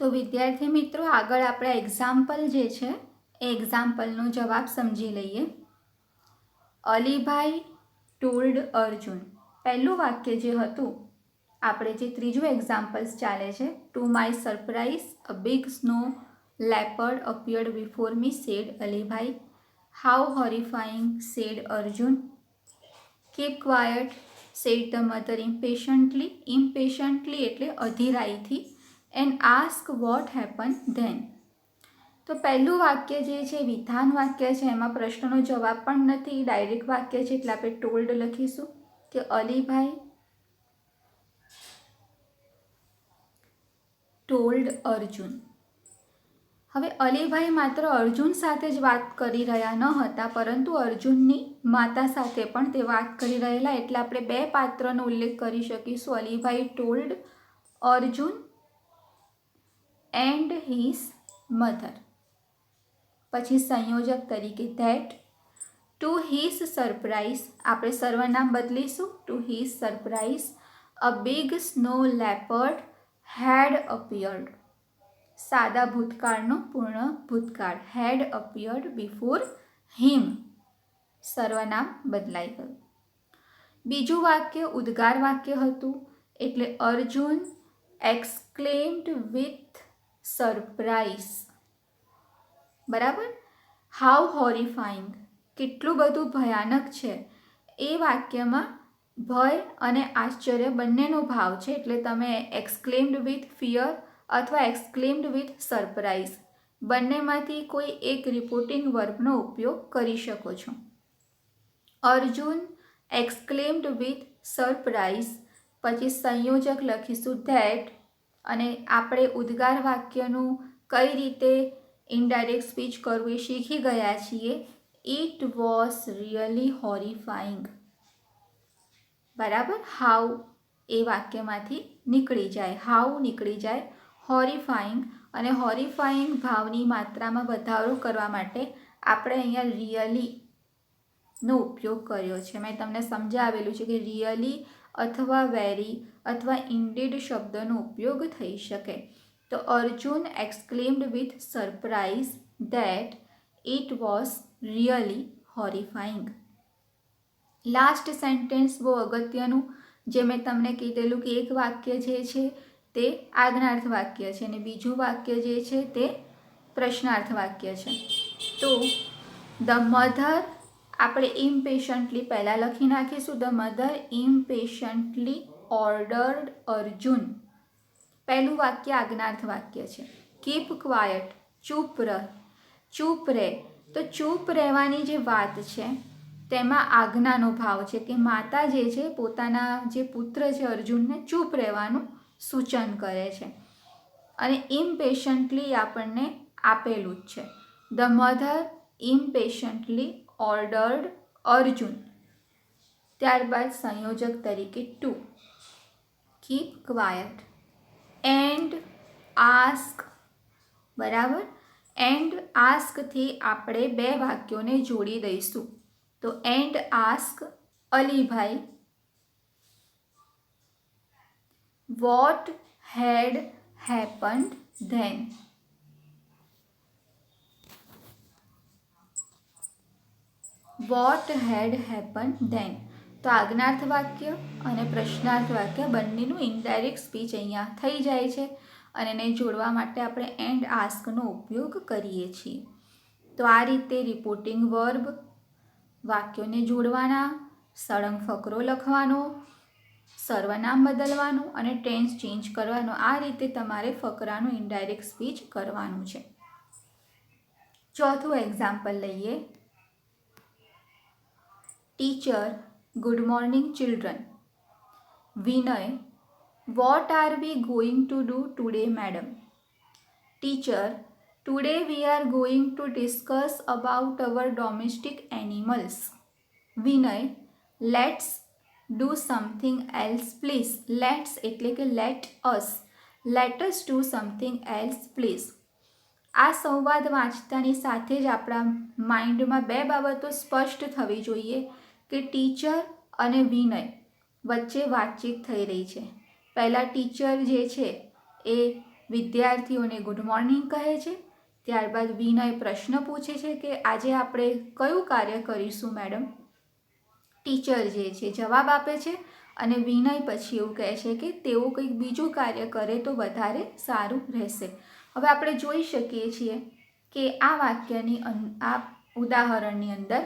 તો વિદ્યાર્થી મિત્રો, આગળ આપણે એક્ઝામ્પલ જે છે એ એક્ઝામ્પલનો જવાબ સમજી લઈએ. અલીભાઈ ટોલ્ડ અર્જુન. પહેલું વાક્ય જે હતું, આપણે જે ત્રીજું એક્ઝામ્પલ્સ ચાલે છે, to my surprise a big snow leopard appeared before me said Alibhai. How horrifying said Arjun. Keep quiet said the mother impatiently. Impatiently એટલે અધીરાઈથી. And ask what happen then. તો પહેલું વાક્ય જે છે વિધાન વાક્ય છે, એમાં પ્રશ્નનો જવાબ પણ નથી, ડાયરેક્ટ વાક્ય છે, એટલે આપણે ટોલ્ડ લખીશું કે અલીભાઈ ટોલ્ડ અર્જુન. હવે અલીભાઈ માત્ર અર્જુન સાથે જ વાત કરી રહ્યા ન હતા, પરંતુ અર્જુનની માતા સાથે પણ તે વાત કરી રહેલા, એટલે આપણે બે પાત્રનો ઉલ્લેખ કરી શકીશું. Alibhai told Arjun and his mother. પછી સંયોજક તરીકે ધેટ. ટુ હિઝ સરપ્રાઇઝ આપણે સર્વનામ બદલીશું. To his surprise a big snow leopard had appeared. સાદા ભૂતકાળનો પૂર્ણ ભૂતકાળ. હેડ અપિયર્ડ બિફોર હિમ. સર્વનામ બદલાઈ ગયું. બીજું વાક્ય ઉદ્ગાર વાક્ય હતું, એટલે અર્જુન એક્સક્લેમ્ડ વિથ સરપ્રાઇઝ. બરાબર. હાઉ હોરિફાઈંગ કેટલું બધું ભયાનક છે. એ વાક્યમાં ભય અને આશ્ચર્ય બંનેનો ભાવ છે, એટલે તમે એક્સક્લેમ્ડ વિથ ફિયર અથવા એક્સક્લેમ્ડ વિથ સરપ્રાઇઝ બંનેમાંથી કોઈ એક રિપોર્ટિંગ વર્બનો ઉપયોગ કરી શકો છો. Arjun exclaimed with surprise. પછી સંયોજક લખીશું ધેટ, અને આપણે ઉદ્ગાર વાક્યનું કઈ રીતે ઇનડાયરેક્ટ સ્પીચ કરવું એ શીખી ગયા છીએ. It was really horrifying. બરાબર. હાઉ એ વાક્યમાંથી નીકળી જાય, હાઉ નીકળી જાય. હોરિફાઈંગ, અને હોરિફાઈંગ ભાવની માત્રામાં વધારો કરવા માટે આપણે અહીંયા રિયલી નો ઉપયોગ કર્યો છે. મેં તમને સમજાવેલું છે કે રિયલી અથવા વેરી અથવા ઇન્ડીડ શબ્દનો ઉપયોગ થઈ શકે. તો Arjun exclaimed with surprise that it was really horrifying. Last sentence બહુ અગત્યનું, જે મેં તમને કીધેલું કે એક વાક્ય જે છે તે આજ્ઞાર્થ વાક્ય છે અને બીજું વાક્ય જે છે તે પ્રશ્નાર્થ વાક્ય છે. તો ધ મધર આપણે ઇમ્પેશન્ટલી પહેલાં લખી નાખીશું. The mother impatiently ordered Arjun. પહેલું વાક્ય આજ્ઞાર્થ વાક્ય છે. કીપ ક્વાયટ ચૂપ રહ. ચૂપ રહે. તો ચૂપ રહેવાની જે વાત છે તેમાં આજ્ઞાનો ભાવ છે, કે માતા જે છે પોતાના જે પુત્ર છે અર્જુનને ચૂપ રહેવાનું સૂચન કરે છે. અને ઇમ્પેશન્ટલી આપણને આપેલું જ છે. The mother impatiently ordered Arjun. ત્યારબાદ સંયોજક તરીકે to. Keep quiet and ask. બરાબર. એન્ડ આસ્કથી આપણે બે વાક્યોને જોડી દઈશું. તો and ask Alibhai what had happened then. What had happen then. તો આજ્ઞાર્થ વાક્ય અને પ્રશ્નાર્થ વાક્ય બંનેનું ઇનડાયરેક્ટ સ્પીચ અહીંયા થઈ જાય છે, અને એને જોડવા માટે આપણે એન્ડ આસ્કનો ઉપયોગ કરીએ છીએ. તો આ રીતે રિપોર્ટિંગ વર્બ, વાક્યોને જોડવાના, સળંગ ફકરો લખવાનો, સર્વનામ બદલવાનું અને ટેન્સ ચેન્જ કરવાનો, આ રીતે તમારે ફકરાનું ઇનડાયરેક્ટ સ્પીચ કરવાનું છે. ચોથું એક્ઝામ્પલ લઈએ. Teacher good morning children. Vinay what are V going to do today madam. Teacher today we are going to discuss about hour domestic animals. Vinay let's do something else please. Let's એટલે કે let us. Let us do something else please. આ સંવાદ વાંચતાની સાથે જ આપણા માઇન્ડમાં બે બાબતો સ્પષ્ટ થવી જોઈએ, કે ટીચર અને વિનય વચ્ચે વાતચીત થઈ રહી છે. પહેલાં ટીચર જે છે એ વિદ્યાર્થીઓને ગુડ મોર્નિંગ કહે છે. ત્યારબાદ વિનય પ્રશ્ન પૂછે છે કે આજે આપણે કયું કાર્ય કરીશું મેડમ. ટીચર જે છે જવાબ આપે છે અને વિનય પછી એવું કહે છે કે તેઓ કંઈક બીજું કાર્ય કરે તો વધારે સારું રહેશે. હવે આપણે જોઈ શકીએ છીએ કે આ વાક્યની આ ઉદાહરણની અંદર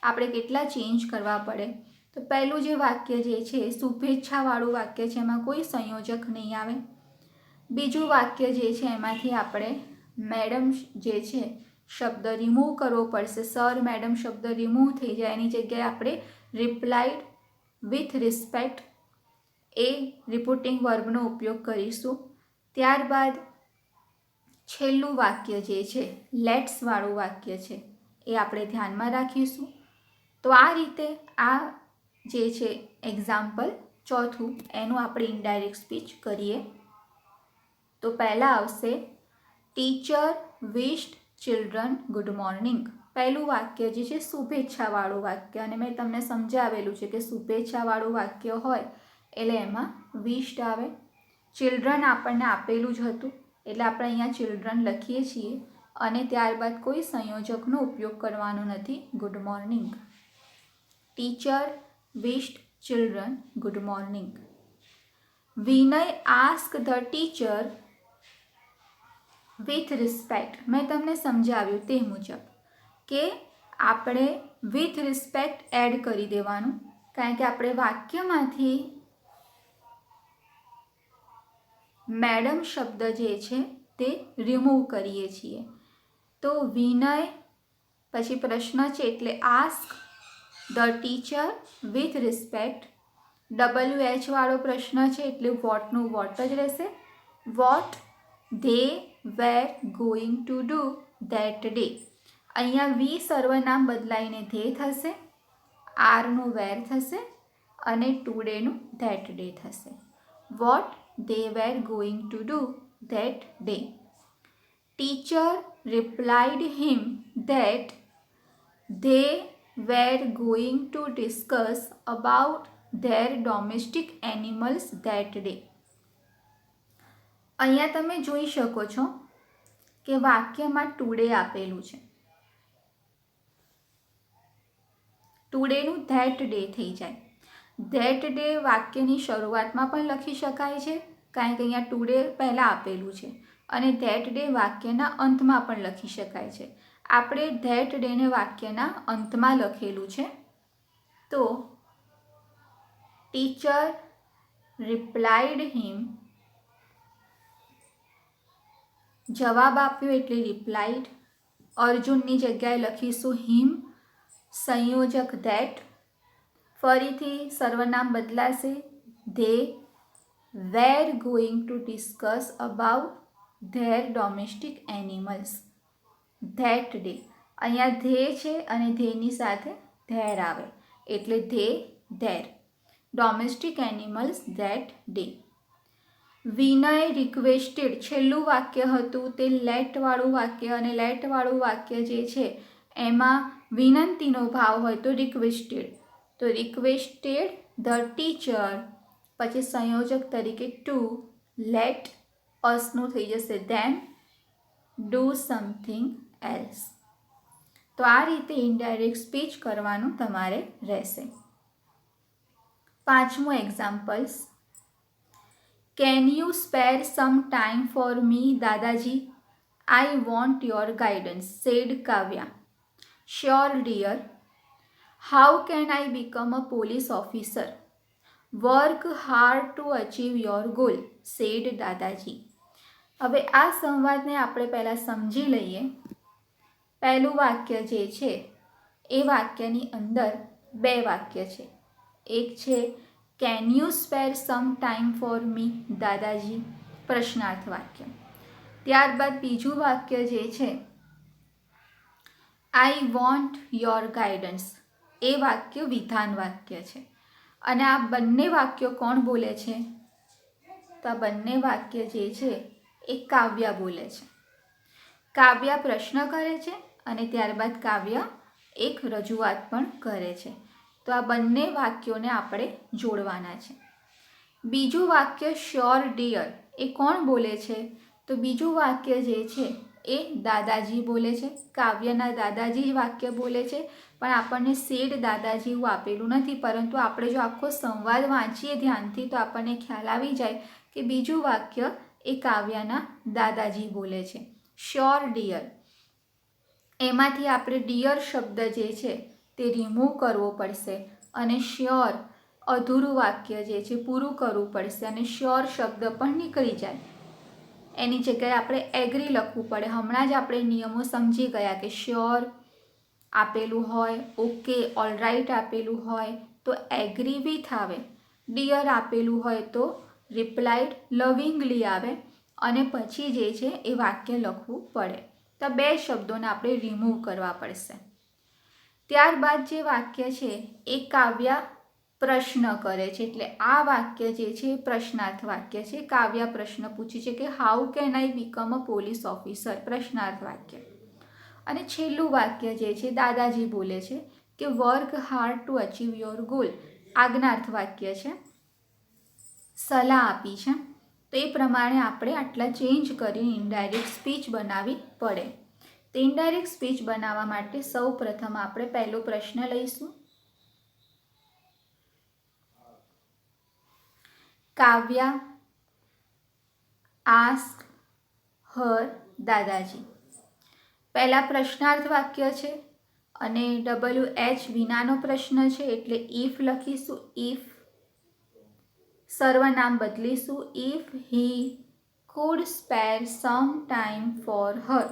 આપણે કેટલા ચેન્જ કરવા પડે. તો પહેલું જે વાક્ય જે છે શુભેચ્છાવાળું વાક્ય છે, એમાં કોઈ સંયોજક નહીં આવે. બીજું વાક્ય જે છે એમાંથી આપણે મેડમ જે છે શબ્દ રિમૂવ કરવો પડશે. સર મેડમ શબ્દ રિમૂવ થઈ જાય, એની જગ્યાએ આપણે replied with respect a reporting વર્બનો ઉપયોગ કરીશું. ત્યારબાદ છેલ્લું વાક્ય જે છે લેટ્સવાળું વાક્ય છે એ આપણે ધ્યાનમાં રાખીશું. તો આ રીતે આ જે છે એક્ઝામ્પલ ચોથું એનું આપણે ઇનડાયરેક્ટ સ્પીચ કરીએ. તો પહેલાં આવશે ટીચર વિશ્ડ ચિલ્ડ્રન ગુડ મોર્નિંગ. પહેલું વાક્ય જે છે શુભેચ્છાવાળું વાક્ય, અને મેં તમને સમજાવેલું છે કે શુભેચ્છાવાળું વાક્ય હોય એટલે એમાં વિશ્ડ આવે. ચિલ્ડ્રન આપણને આપેલું જ હતું એટલે આપણે અહીંયા ચિલ્ડ્રન લખીએ છીએ અને ત્યારબાદ કોઈ સંયોજકનો ઉપયોગ કરવાનો નથી. Good morning. Teacher વિશ્ડ children good morning. Vinay ask the teacher with respect. મેં તમને સમજાવ્યું તે મુજબ કે આપણે વિથ રિસ્પેક્ટ એડ કરી દેવાનું, કારણ કે આપણે વાક્યમાંથી મેડમ શબ્દ જે છે તે રિમૂવ કરીએ છીએ. તો વિનય પછી પ્રશ્ન છે એટલે ask the teacher with respect. WH વાળો પ્રશ્ન છે એટલે વોટનું વોટ જ રહેશે. What they were going to do that day. અહીંયા વી સર્વનામ બદલાઈને ધે થશે, આરનું વેર થશે અને ટુડેનું ધેટ ડે થશે. What they were going to do that day. Teacher replied him that they were going to discuss about their domestic animals that day. અહીંયા તમે જોઈ શકો છો કે વાક્યમાં ટુડે આપેલું છે. ટુડેનું ધેટ ડે થઈ જાય. ધેટ ડે વાક્યની શરૂઆતમાં પણ લખી શકાય છે, કારણ કે અહીંયા ટુડે પહેલાં આપેલું છે, અને ધેટ ડે વાક્યના અંતમાં પણ લખી શકાય છે. આપણે ધેટ ડેને વાક્યના અંતમાં લખેલું છે. તો ટીચર રિપ્લાઇડ હિમ, જવાબ આપ્યો એટલે રિપ્લાઇડ. અર્જુનની જગ્યાએ લખીશું હિમ, સંયોજક ધેટ. ફરીથી સર્વનામ બદલાશે. They were going to discuss about their domestic animals that day. અહીંયા ધે છે અને ધેની સાથે ધેર આવે એટલે they there. Domestic animals that day. Vinay requested. છેલ્લું વાક્ય હતું તે લેટવાળું વાક્ય, અને લેટવાળું વાક્ય જે છે એમાં વિનંતીનો ભાવ હોય તો રિક્વેસ્ટેડ. તો રિક્વેસ્ટેડ ધ ટીચર પછી સંયોજક તરીકે ટુ લેટ અસનું થઈ જશે ધેમ ડુ સમથિંગ એલ્સ. તો આ રીતે ઇનડાયરેક્ટ સ્પીચ કરવાનું તમારે રહેશે. પાંચમું examples. Can you spare some time for me દાદાજી? I want your guidance said Kavya. Sure dear. How can I become a police officer? Work hard to achieve your goal said દાદાજી. હવે આ સંવાદને આપણે પહેલાં સમજી લઈએ. પહેલું વાક્ય જે છે એ વાક્યની અંદર બે વાક્ય છે. એક છે can you spare some time for me dadaji, પ્રશ્નાર્થ વાક્ય. ત્યારબાદ બીજું વાક્ય જે છે આઈ વોન્ટ યોર ગાઈડન્સ, એ વાક્ય વિધાન વાક્ય છે. અને આ બંને વાક્યો કોણ બોલે છે? તો આ બંને વાક્ય જે છે એ કાવ્યા બોલે છે. કાવ્યા પ્રશ્ન કરે છે અને ત્યારબાદ કાવ્ય એક રજૂઆત પણ કરે છે. તો આ બંને વાક્યોને આપણે જોડવાના છે. બીજું વાક્ય શ્યોર ડિયર, એ કોણ બોલે છે? તો બીજું વાક્ય જે છે એ દાદાજી બોલે છે, કાવ્યના દાદાજી વાક્ય બોલે છે, પણ આપણને સેડ દાદાજી એવું આપેલું નથી, પરંતુ આપણે જો આખો સંવાદ વાંચીએ ધ્યાનથી તો આપણને ખ્યાલ આવી જાય કે બીજું વાક્ય એ કાવ્યના દાદાજી બોલે છે. શ્યોર ડિયર, એમાંથી આપણે ડિયર શબ્દ જે છે તે રિમૂવ કરવો પડશે અને શ્યોર અધૂરું વાક્ય જે છે પૂરું કરવું પડશે અને શ્યોર શબ્દ પણ નીકળી જાય. એની જગ્યાએ આપણે એગ્રી લખવું પડે. હમણાં જ આપણે નિયમો સમજી ગયા કે શ્યોર આપેલું હોય, ઓકે ઓલરાઇટ આપેલું હોય તો એગ્રી વિથ આવે, ડિયર આપેલું હોય તો રિપ્લાઇડ લવિંગલી આવે અને પછી જે છે એ વાક્ય લખવું પડે. તો બે શબ્દોને આપણે રિમૂવ કરવા પડશે. ત્યારબાદ જે વાક્ય છે એ કાવ્ય પ્રશ્ન કરે છે, એટલે આ વાક્ય જે છે એ પ્રશ્નાર્થ વાક્ય છે. કાવ્ય પ્રશ્ન પૂછે છે કે how can I become a police officer, પ્રશ્નાર્થ વાક્ય. અને છેલ્લું વાક્ય જે છે દાદાજી બોલે છે કે work hard to achieve your goal, આજ્ઞાર્થ વાક્ય છે, સલાહ આપી છે. તો એ પ્રમાણે આપણે આટલા ચેન્જ કરીને ઇનડાયરેક્ટ સ્પીચ બનાવવી પડે. તો ઇનડાયરેક્ટ સ્પીચ બનાવવા માટે સૌ પ્રથમ આપણે પહેલો પ્રશ્ન લઈશું. કાવ્યા આસ્ક હર દાદાજી. પહેલા પ્રશ્નાર્થ વાક્ય છે અને WH વિનાનો પ્રશ્ન છે એટલે ઇફ લખીશું. ઇફ સર્વનામ બદલીશું. If he could spare some time for her,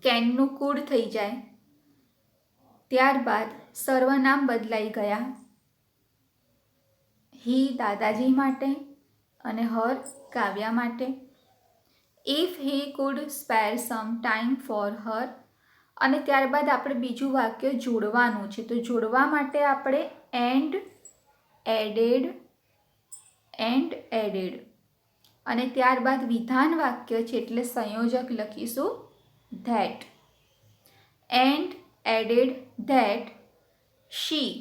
કેનનું કુડ થઈ જાય. ત્યારબાદ સર્વનામ બદલાઈ ગયા. હી દાદાજી માટે અને હર કાવ્યા માટે. If he could spare some time for her, અને ત્યારબાદ આપણે બીજું વાક્ય જોડવાનું છે. તો જોડવા માટે આપણે એડેડ અને ત્યારબાદ વિધાન વાક્ય છે એટલે સંયોજક લખીશું that. And added that she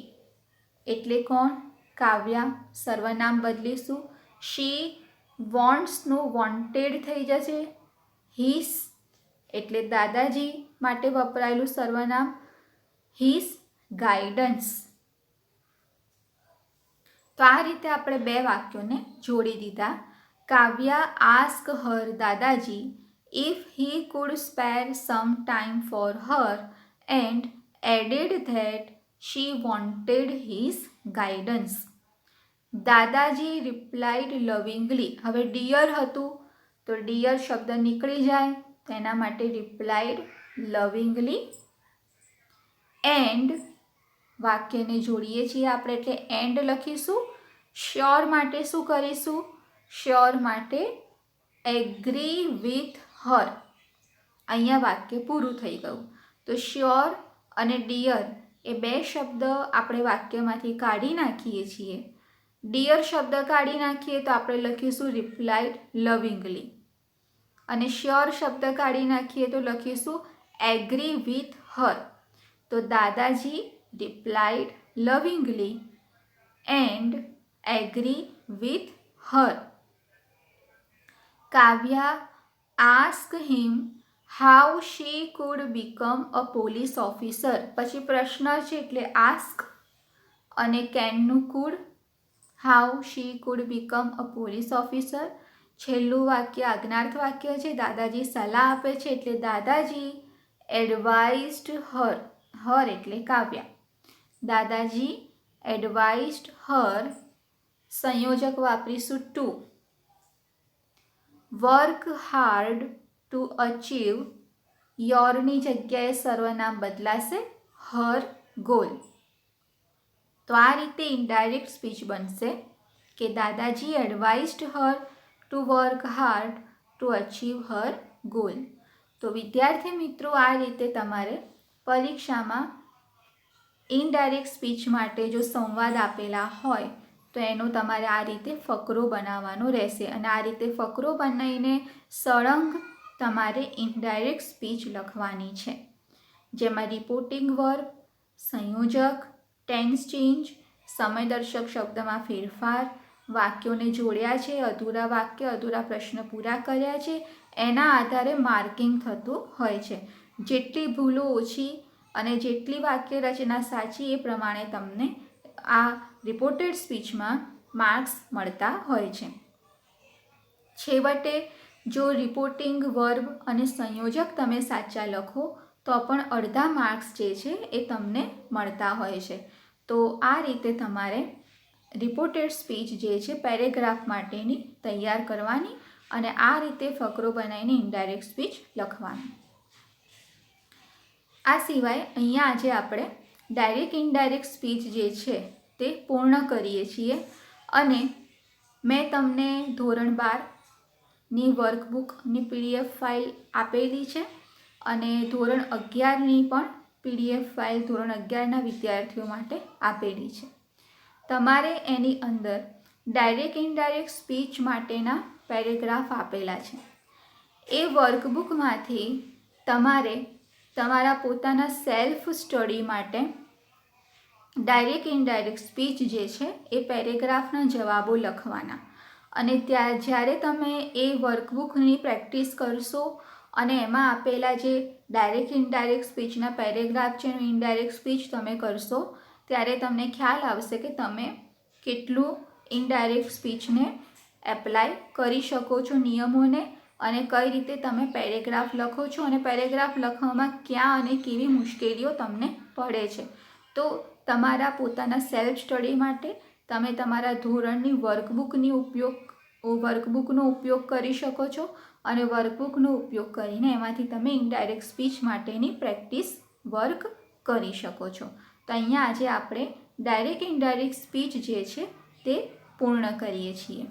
એટલે કોણ? કાવ્યા. સર્વનામ બદલીશું. શી વોન્ટ્સનું વોન્ટેડ થઈ જશે. હિસ એટલે દાદાજી માટે વપરાયેલું સર્વનામ. His guidance. તો આ રીતે આપણે બે વાક્યોને જોડી દીધા. કાવ્યા ask her dadaji if he could spare some time for her and added that she wanted his guidance. Dadaji replied lovingly. હવે ડિયર હતું તો ડિયર શબ્દ નીકળી જાય, તેના માટે રિપ્લાઇડ લવિંગલી. એન્ડ વાક્યને જોડીએ છીએ આપણે એટલે એન્ડ લખીશું. શ્યોર માટે શું કરીશું? શ્યોર માટે એગ્રી વિથ હર. અહીંયા વાક્ય પૂરું થઈ ગયું. તો શ્યોર અને ડિયર એ બે શબ્દ આપણે વાક્યમાંથી કાઢી નાખીએ છીએ. ડિયર શબ્દ કાઢી નાખીએ તો આપણે લખીશું રિપ્લાઇડ લવિંગલી, અને શ્યોર શબ્દ કાઢી નાખીએ તો લખીશું એગ્રી વિથ હર. તો દાદાજી replied lovingly and agree with her. Kavya ask him how she could become a police officer. પછી પ્રશ્ન છે એટલે આસ્ક અને કેનનું could. How she could become a police officer. છેલ્લું વાક્ય આજ્ઞાર્થ વાક્ય છે. દાદાજી સલાહ આપે છે એટલે દાદાજી એડવાઇઝડ હર. હર એટલે કાવ્યા. દાદાજી એડવાઇઝડ હર. સંયોજક વાપરીશું to. Work hard to achieve. યોરની જગ્યાએ સર્વનામ બદલાશે હર ગોલ. તો આ રીતે ઇનડાયરેક્ટ સ્પીચ બનશે કે દાદાજી advised her to work hard to achieve Har goal. તો વિદ્યાર્થી મિત્રો, આ રીતે તમારે પરીક્ષામાં ઇનડાયરેક્ટ સ્પીચ માટે જો સંવાદ આપેલા હોય તો એનો તમારે આ રીતે ફકરો બનાવવાનો રહેશે, અને આ રીતે ફકરો બનાવીને સળંગ તમારે ઇનડાયરેક્ટ સ્પીચ લખવાની છે, જેમાં રિપોર્ટિંગ વર્બ, સંયોજક, ટેન્સ ચેન્જ, સમયદર્શક શબ્દમાં ફેરફાર, વાક્યોને જોડ્યા છે, અધૂરા વાક્ય, અધૂરા પ્રશ્ન પૂરા કર્યા છે, એના આધારે માર્કિંગ થતું હોય છે. જેટલી ભૂલો ઓછી અને જેટલી વાક્ય રચના સાચી એ પ્રમાણે તમને આ રિપોર્ટેડ સ્પીચમાં માર્ક્સ મળતા હોય છે. છેવટે જો રિપોર્ટિંગ, વર્બ અને સંયોજક તમે સાચા લખો તો પણ અડધા માર્ક્સ જે છે એ તમને મળતા હોય છે. તો આ રીતે તમારે રિપોર્ટેડ સ્પીચ જે છે પેરેગ્રાફ માટેની તૈયાર કરવાની અને આ રીતે ફકરો બનાવીને ઇનડાયરેક્ટ સ્પીચ લખવાની. આ સિવાય અહીંયા આજે આપણે ડાયરેક્ટ ઇનડાયરેક્ટ સ્પીચ જે છે તે પૂર્ણ કરીએ છીએ અને મેં તમને ધોરણ 12ની વર્કબુકની PDF ફાઇલ આપેલી છે અને ધોરણ 11ની પણ PDF ફાઇલ ધોરણ 11ના વિદ્યાર્થીઓ માટે આપેલી છે. તમારે એની અંદર ડાયરેક્ટ ઇનડાયરેક્ટ સ્પીચ માટેના પેરેગ્રાફ આપેલા છે. એ વર્કબુકમાંથી તમારે તમારા પોતાના સેલ્ફ સ્ટડી માટે ડાયરેક્ટ ઇનડાયરેક્ટ સ્પીચ જે છે એ પેરેગ્રાફના જવાબો લખવાના અને જ્યારે તમે એ વર્કબુકની પ્રેક્ટિસ કરશો અને એમાં આપેલા જે ડાયરેક્ટ ઇનડાયરેક્ટ સ્પીચના પેરેગ્રાફ છે એનું ઇનડાયરેક્ટ સ્પીચ તમે કરશો ત્યારે તમને ખ્યાલ આવશે કે તમે કેટલું ઇનડાયરેક્ટ સ્પીચને એપ્લાય કરી શકો છો નિયમોને અને કઈ રીતે તમે પેરેગ્રાફ લખો છો અને પેરેગ્રાફ લખવામાં ક્યાં અને કેવી મુશ્કેલીઓ તમને પડે છે. તો તમારા પોતાના સેલ્ફ સ્ટડી માટે તમે તમારા ધોરણની વર્કબુકનો ઉપયોગ કરી શકો છો અને વર્કબુકનો ઉપયોગ કરીને એમાંથી તમે ઇનડાયરેક્ટ સ્પીચ માટેની પ્રેક્ટિસ વર્ક કરી શકો છો. તો અહીંયા આજે આપણે ડાયરેક્ટ ઇનડાયરેક્ટ સ્પીચ જે છે તે પૂર્ણ કરીએ છીએ.